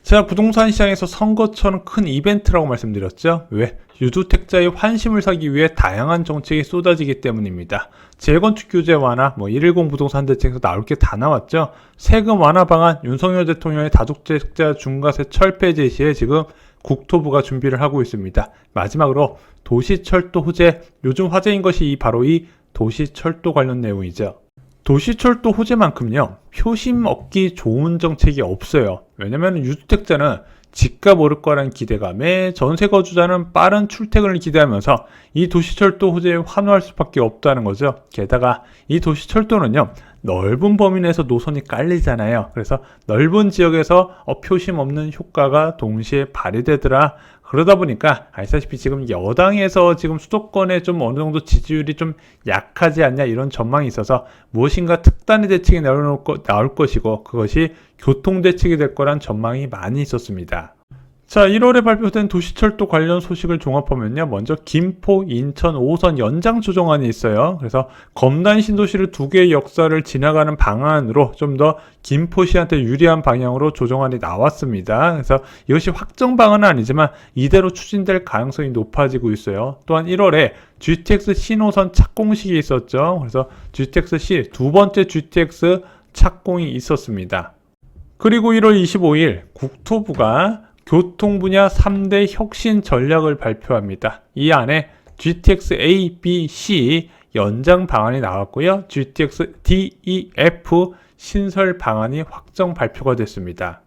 제가 부동산 시장에서 선거처럼 큰 이벤트라고 말씀드렸죠. 왜? 유주택자의 환심을 사기 위해 다양한 정책이 쏟아지기 때문입니다. 재건축 규제 완화, 110 부동산 대책에서 나올 게 다 나왔죠. 세금 완화 방안, 윤석열 대통령의 다주택자 중과세 철폐 제시에 지금 국토부가 준비를 하고 있습니다. 마지막으로 도시철도 호재, 요즘 화제인 것이 바로 이 도시철도 관련 내용이죠. 도시철도 호재만큼요, 표심 얻기 좋은 정책이 없어요. 왜냐면 유주택자는 집값 오를 거라는 기대감에 전세 거주자는 빠른 출퇴근을 기대하면서 이 도시철도 호재에 환호할 수밖에 없다는 거죠. 게다가 이 도시철도는요, 넓은 범위 내에서 노선이 깔리잖아요. 그래서 넓은 지역에서 표심 없는 효과가 동시에 발휘되더라. 그러다 보니까 아시다시피 지금 여당에서 지금 수도권에 좀 어느 정도 지지율이 좀 약하지 않냐 이런 전망이 있어서 무엇인가 특단의 대책이 나올 것이고 그것이 교통대책이 될 거란 전망이 많이 있었습니다. 자, 1월에 발표된 도시철도 관련 소식을 종합하면요. 먼저 김포, 인천 5호선 연장 조정안이 있어요. 그래서 검단 신도시를 두 개의 역사를 지나가는 방안으로 좀 더 김포시한테 유리한 방향으로 조정안이 나왔습니다. 그래서 이것이 확정 방안은 아니지만 이대로 추진될 가능성이 높아지고 있어요. 또한 1월에 GTX 신호선 착공식이 있었죠. 그래서 GTX-C 두 번째 GTX 착공이 있었습니다. 그리고 1월 25일 국토부가 교통 분야 3대 혁신 전략을 발표합니다. 이 안에 GTX A, B, C 연장 방안이 나왔고요. GTX D, E, F 신설 방안이 확정 발표가 됐습니다.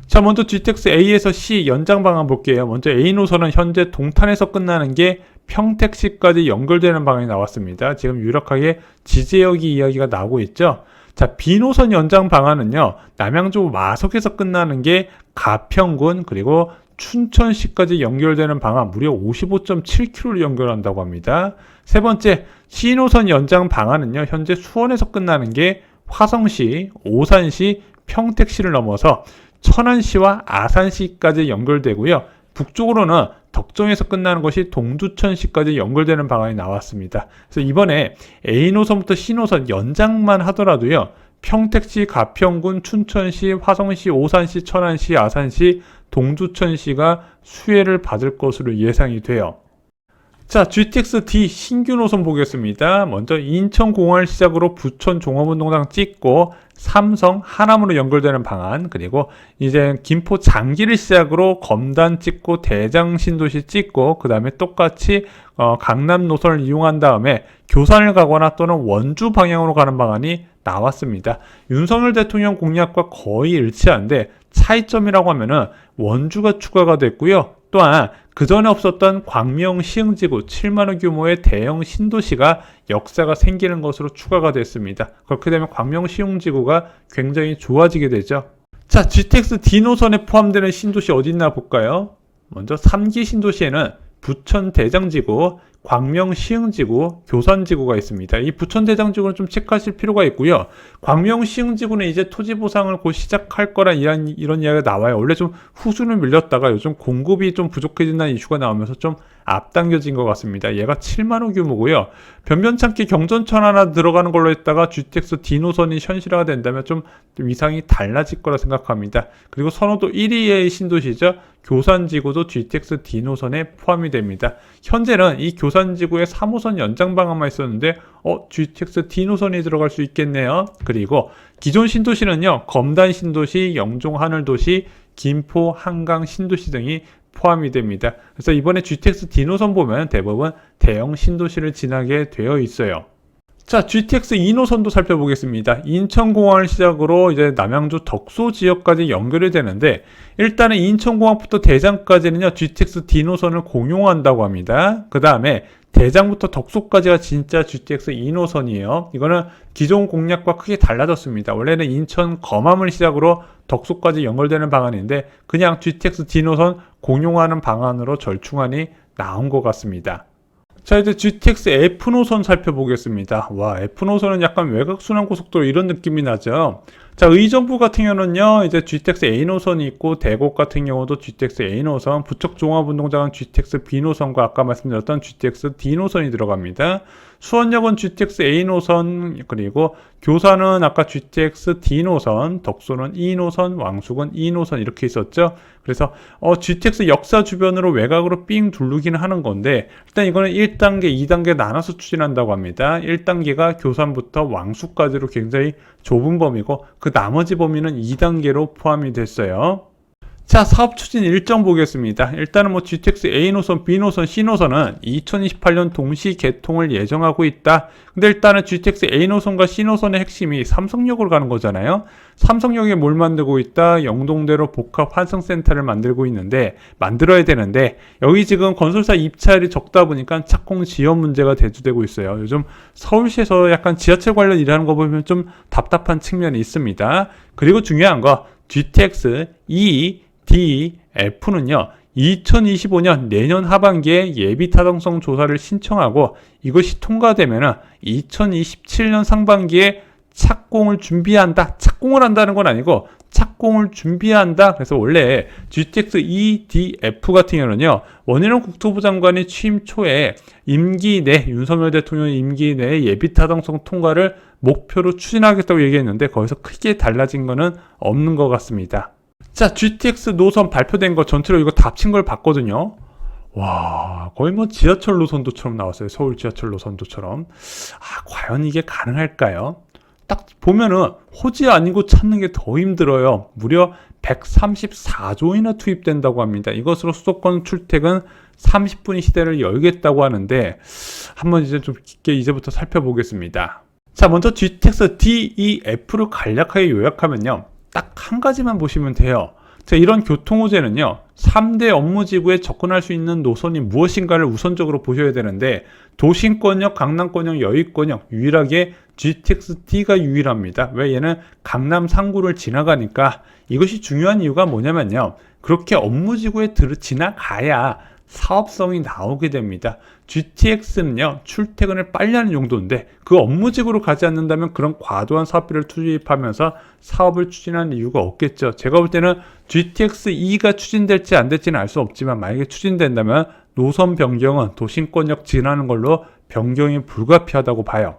자, 먼저 GTX A에서 C 연장 방안 볼게요. 먼저 A 노선은 현재 동탄에서 끝나는 게 평택시까지 연결되는 방안이 나왔습니다. 지금 유력하게 지제역이 이야기가 나오고 있죠. 자, B노선 연장 방안은요, 남양주 마석에서 끝나는 게 가평군 그리고 춘천시까지 연결되는 방안 무려 55.7km를 연결한다고 합니다. 세 번째, C노선 연장 방안은요, 현재 수원에서 끝나는 게 화성시, 오산시, 평택시를 넘어서 천안시와 아산시까지 연결되고요. 북쪽으로는 덕정에서 끝나는 것이 동두천시까지 연결되는 방안이 나왔습니다. 그래서 이번에 A노선부터 C노선 연장만 하더라도요, 평택시, 가평군, 춘천시, 화성시, 오산시, 천안시, 아산시, 동두천시가 수혜를 받을 것으로 예상이 돼요. 자, GTX D 신규 노선 보겠습니다. 먼저 인천공항을 시작으로 부천 종합운동장 찍고 삼성, 하남으로 연결되는 방안, 그리고 이제 김포 장기를 시작으로 검단 찍고 대장 신도시 찍고 그 다음에 똑같이 강남 노선을 이용한 다음에 교산을 가거나 또는 원주 방향으로 가는 방안이 나왔습니다. 윤석열 대통령 공약과 거의 일치한데 차이점이라고 하면은 원주가 추가가 됐고요. 또한 그 전에 없었던 광명 시흥지구 7만원 규모의 대형 신도시가 역사가 생기는 것으로 추가가 됐습니다. 그렇게 되면 광명 시흥지구가 굉장히 좋아지게 되죠. 자, GTX D 노선에 포함되는 신도시 어디 있나 볼까요? 먼저 3기 신도시에는 부천 대장지구, 광명 시흥지구, 교산지구가 있습니다. 이 부천 대장지구는 좀 체크하실 필요가 있고요. 광명 시흥지구는 이제 토지 보상을 곧 시작할 거란 이런 이야기가 나와요. 원래 좀 후순을 밀렸다가 요즘 공급이 좀 부족해진다는 이슈가 나오면서 좀 앞당겨진 것 같습니다. 얘가 7만호 규모고요. 변변찮게 경전천 하나 들어가는 걸로 했다가 GTX D 노선이 현실화가 된다면 좀 위상이 달라질 거라 생각합니다. 그리고 선호도 1위의 신도시죠. 교산지구도 GTX D 노선에 포함이 됩니다. 현재는 이 교산지구의 3호선 연장 방안만 있었는데 GTX D 노선이 들어갈 수 있겠네요. 그리고 기존 신도시는요, 검단 신도시, 영종 하늘도시, 김포, 한강 신도시 등이 포함이 됩니다. 그래서 이번에 GTX D 노선 보면 대부분 대형 신도시를 지나게 되어 있어요. 자, GTX 2노선도 살펴보겠습니다. 인천공항을 시작으로 이제 남양주 덕소 지역까지 연결이 되는데, 일단은 인천공항부터 대장까지는요, GTX D 노선을 공용한다고 합니다. 그 다음에 대장부터 덕소까지가 진짜 GTX 2노선이에요. 이거는 기존 공약과 크게 달라졌습니다. 원래는 인천 검암을 시작으로 덕소까지 연결되는 방안인데, 그냥 GTX D 노선 공용하는 방안으로 절충안이 나온 것 같습니다. 자, 이제 GTX F 노선 살펴보겠습니다. 와, F 노선은 약간 외곽순환고속도로 이런 느낌이 나죠. 자, 의정부 같은 경우는요, 이제 GTX A 노선이 있고, 대곡 같은 경우도 GTX A 노선, 부척 종합운동장은 GTX B 노선과 아까 말씀드렸던 GTX D 노선이 들어갑니다. 수원역은 GTX A 노선, 그리고 교사는 아까 GTX D 노선, 덕소는 E 노선, 왕숙은 E 노선 이렇게 있었죠. 그래서 GTX 역사 주변으로 외곽으로 삥 둘르기는 하는 건데, 일단 이거는 1단계, 2단계 나눠서 추진한다고 합니다. 1단계가 교산부터 왕숙까지로 굉장히 좁은 범위고, 그 나머지 범위는 2단계로 포함이 됐어요. 자, 사업 추진 일정 보겠습니다. 일단은 뭐 GTX A 노선, B 노선, C 노선은 2028년 동시 개통을 예정하고 있다. 근데 일단은 GTX A 노선과 C 노선의 핵심이 삼성역으로 가는 거잖아요. 삼성역에 뭘 만들고 있다? 영동대로 복합 환승센터를 만들어야 되는데, 여기 지금 건설사 입찰이 적다 보니까 착공 지연 문제가 대두되고 있어요. 요즘 서울시에서 약간 지하철 관련 일하는 거 보면 좀 답답한 측면이 있습니다. 그리고 중요한 거, GTX E DF는요, 2025년 내년 하반기에 예비 타당성 조사를 신청하고 이것이 통과되면 2027년 상반기에 착공을 준비한다. 착공을 한다는 건 아니고 착공을 준비한다. 그래서 원래 GTX EDF 같은 경우는요, 원희룡 국토부 장관이 취임 초에 임기 내, 윤석열 대통령 임기 내 예비 타당성 통과를 목표로 추진하겠다고 얘기했는데, 거기서 크게 달라진 거는 없는 것 같습니다. 자, GTX 노선 발표된 거 전체로 이거 다 합친 걸 봤거든요. 와, 거의 뭐 지하철 노선도처럼 나왔어요. 서울 지하철 노선도처럼. 과연 이게 가능할까요? 딱 보면은 호지 아니고 찾는 게 더 힘들어요. 무려 134조이나 투입된다고 합니다. 이것으로 수도권 출퇴근 30분의 시대를 열겠다고 하는데, 한번 이제 좀 깊게 이제부터 살펴보겠습니다. 자, 먼저 GTX DEF를 간략하게 요약하면요, 딱 한 가지만 보시면 돼요. 자, 이런 교통호재는요, 3대 업무지구에 접근할 수 있는 노선이 무엇인가를 우선적으로 보셔야 되는데, 도심권역, 강남권역, 여의권역 유일하게 GTX-D가 유일합니다. 왜? 얘는 강남 상구를 지나가니까. 이것이 중요한 이유가 뭐냐면요, 그렇게 업무지구에 지나가야 사업성이 나오게 됩니다. GTX는요, 출퇴근을 빨리 하는 용도인데, 그 업무직으로 가지 않는다면 그런 과도한 사업비를 투입하면서 사업을 추진하는 이유가 없겠죠. 제가 볼 때는 GTX-E가 추진될지 안 될지는 알 수 없지만, 만약에 추진된다면 노선 변경은 도심권역 지나는 걸로 변경이 불가피하다고 봐요.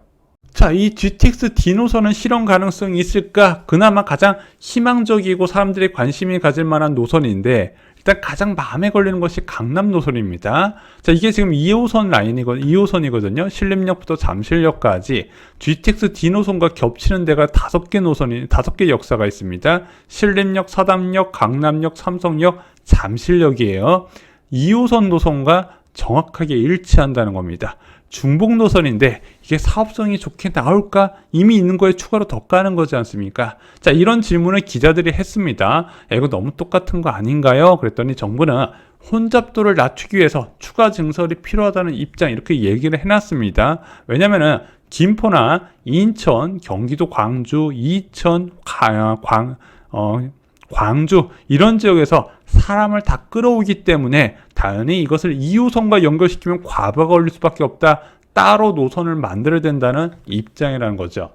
자, 이 GTX D 노선은 실현 가능성이 있을까? 그나마 가장 희망적이고 사람들이 관심이 가질 만한 노선인데, 일단 가장 마음에 걸리는 것이 강남 노선입니다. 자, 이게 지금 2호선이거든요. 신림역부터 잠실역까지 GTX D 노선과 겹치는 데가 5개 역사가 있습니다. 신림역, 사당역, 강남역, 삼성역, 잠실역이에요. 2호선 노선과 정확하게 일치한다는 겁니다. 중복 노선인데 이게 사업성이 좋게 나올까? 이미 있는 거에 추가로 더 까는 거지 않습니까? 자, 이런 질문을 기자들이 했습니다. 이거 너무 똑같은 거 아닌가요? 그랬더니 정부는 혼잡도를 낮추기 위해서 추가 증설이 필요하다는 입장, 이렇게 얘기를 해놨습니다. 왜냐면은 김포나 인천, 경기도 광주, 이천, 광주 이런 지역에서 사람을 다 끌어오기 때문에 당연히 이것을 2호선과 연결시키면 과부하가 걸릴 수밖에 없다. 따로 노선을 만들어야 된다는 입장이라는 거죠.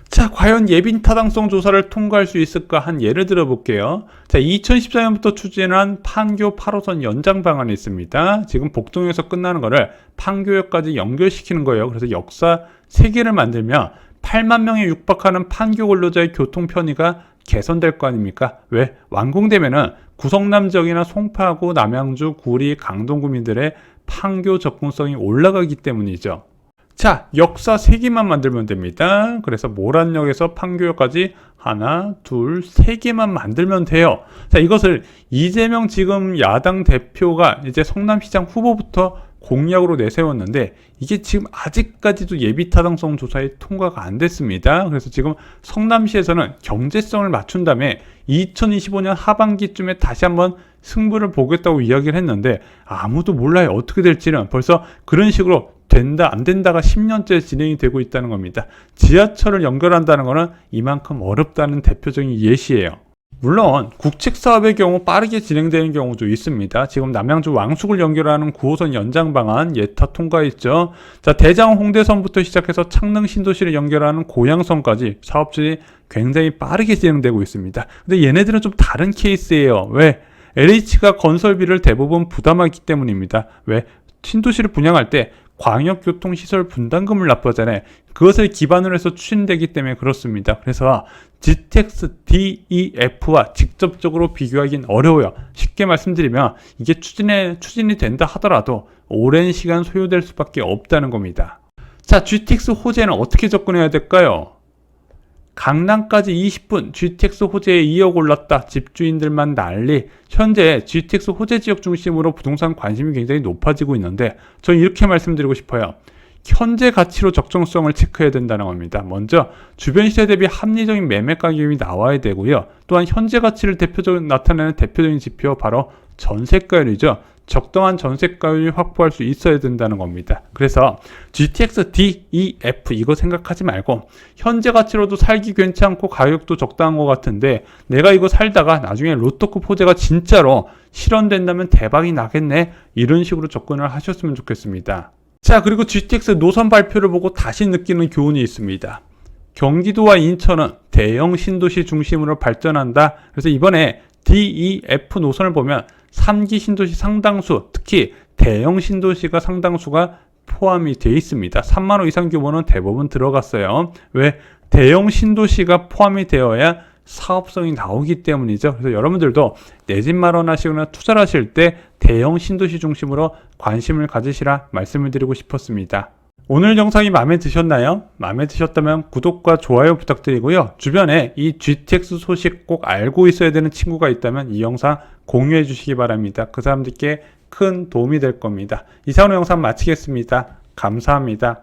자, 과연 예비 타당성 조사를 통과할 수 있을까? 한 예를 들어 볼게요. 자, 2014년부터 추진한 판교 8호선 연장 방안이 있습니다. 지금 복동에서 끝나는 거를 판교역까지 연결시키는 거예요. 그래서 역사 3개를 만들면 8만 명에 육박하는 판교 근로자의 교통 편의가 개선될 거 아닙니까? 왜? 완공되면은 구성남 지역이나 송파구, 남양주, 구리, 강동 구민들의 판교 접근성이 올라가기 때문이죠. 자, 역사 3개만 만들면 됩니다. 그래서 모란역에서 판교역까지 하나, 둘, 3개만 만들면 돼요. 자, 이것을 이재명 지금 야당 대표가 이제 성남시장 후보부터 공약으로 내세웠는데, 이게 지금 아직까지도 예비 타당성 조사에 통과가 안 됐습니다. 그래서 지금 성남시에서는 경제성을 맞춘 다음에 2025년 하반기쯤에 다시 한번 승부를 보겠다고 이야기를 했는데, 아무도 몰라요. 어떻게 될지는. 벌써 그런 식으로 된다 안 된다가 10년째 진행이 되고 있다는 겁니다. 지하철을 연결한다는 것은 이만큼 어렵다는 대표적인 예시예요. 물론 국책 사업의 경우 빠르게 진행되는 경우도 있습니다. 지금 남양주 왕숙을 연결하는 9호선 연장 방안 예타 통과했죠. 자, 대장 홍대선부터 시작해서 창릉 신도시를 연결하는 고양선까지 사업들이 굉장히 빠르게 진행되고 있습니다. 근데 얘네들은 좀 다른 케이스예요. 왜? LH가 건설비를 대부분 부담하기 때문입니다. 왜? 신도시를 분양할 때 광역교통시설 분담금을 납부하잖아요. 그것을 기반으로 해서 추진되기 때문에 그렇습니다. 그래서 GTX DEF와 직접적으로 비교하기는 어려워요. 쉽게 말씀드리면 이게 추진이 된다 하더라도 오랜 시간 소요될 수밖에 없다는 겁니다. 자, GTX 호재는 어떻게 접근해야 될까요? 강남까지 20분 GTX 호재에 2억 올랐다. 집주인들만 난리. 현재 GTX 호재 지역 중심으로 부동산 관심이 굉장히 높아지고 있는데 저는 이렇게 말씀드리고 싶어요. 현재 가치로 적정성을 체크해야 된다는 겁니다. 먼저 주변 시세 대비 합리적인 매매 가격이 나와야 되고요. 또한 현재 가치를 나타내는 대표적인 지표 바로 전세가율이죠. 적당한 전세가율을 확보할 수 있어야 된다는 겁니다. 그래서 GTX DEF 이거 생각하지 말고 현재 가치로도 살기 괜찮고 가격도 적당한 것 같은데 내가 이거 살다가 나중에 로또급 호재가 진짜로 실현된다면 대박이 나겠네, 이런 식으로 접근을 하셨으면 좋겠습니다. 자, 그리고 GTX 노선 발표를 보고 다시 느끼는 교훈이 있습니다. 경기도와 인천은 대형 신도시 중심으로 발전한다. 그래서 이번에 DEF 노선을 보면 3기 신도시 상당수, 특히 대형 신도시가 상당수가 포함이 되어 있습니다. 3만 호 이상 규모는 대부분 들어갔어요. 왜? 대형 신도시가 포함이 되어야 사업성이 나오기 때문이죠. 그래서 여러분들도 내 집 마련하시거나 투자를 하실 때 대형 신도시 중심으로 관심을 가지시라 말씀을 드리고 싶었습니다. 오늘 영상이 마음에 드셨나요? 마음에 드셨다면 구독과 좋아요 부탁드리고요. 주변에 이 GTX 소식 꼭 알고 있어야 되는 친구가 있다면 이 영상 공유해 주시기 바랍니다. 그 사람들께 큰 도움이 될 겁니다. 이상으로 영상 마치겠습니다. 감사합니다.